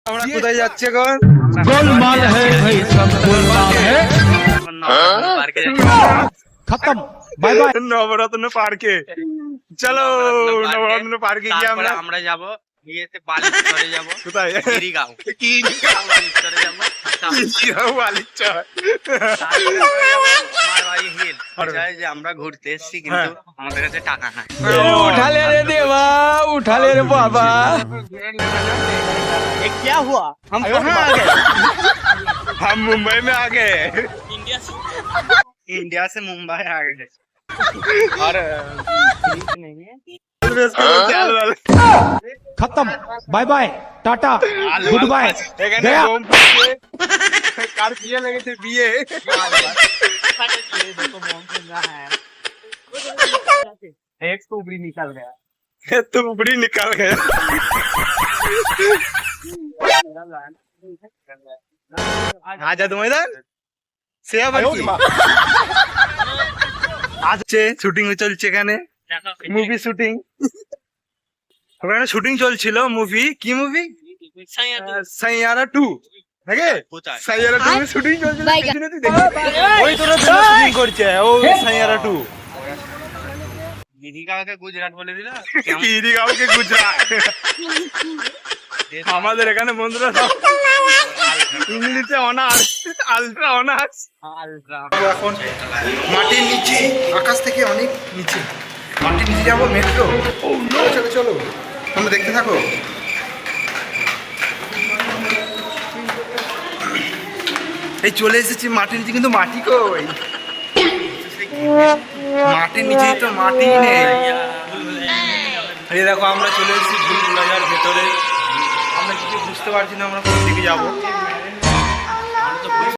আমরা কোথায় যাচ্ছি এখন? गोलमाल है भाई सब गोलमाल है खत्म बाय बाय নবরত্ন পার্কে। চলো নবরত্ন পার্কে গিয়ে আমরা যাব বিয়েতে বালিচরে যাব। কোথায়? গিরিগাঁও কি বালিচরে যাব। বালিচর। মারওয়াই হিল চাই যে আমরা ঘুরতে এসেছি কিন্তু আমাদের কাছে টাকা নাই। उठा ले रे देवा उठा ले रे बाबा ये क्या हुआ? हम कहाँ आ गए? हम मुंबई में आ गए। इंडिया से मुंबई आ गए। और खत्म bye bye tata goodbye गया কার বিয়ে লেগেছে বিয়ে। एक तो भी निकल गया। तो उपड़ी निकल गया। আজাদ ময়দান সে আবার কি? আজকে শুটিং চলছে এখানে, মুভি শুটিং। ওখানে শুটিং চলছিল মুভি, কি মুভি? সাইয়ারা 2 নাকি? সাইয়ারা 2 এর শুটিং চলছিল, পিছনে তুই দেখছিস? ওই তোরা শুটিং করছে ও সাইয়ারা 2। গিরিগাঁওকে গুজরাট বলে দিল। গিরিগাঁওকে গুজরাট। আমাদের এখানে বন্ধুরা সব ইংলিশে অনার্স, আলট্রা অনার্স। এখন মাটির নিচে, আকাশ থেকে অনেক নিচে, মাটির নিচে যাবো মেট্রো। চলো চলো তোমরা দেখতে থাকো। এই চলে এসেছি মাটির নিচে, কিন্তু মাটি কই? মাটির নিচেই তো মাটি নেই। এই দেখো আমরা চলে এসেছি ভুলভুলাইয়ার ভেতরে। আমরা কিছু বুঝতে পারছি না আমরা কোন দিকে যাবো।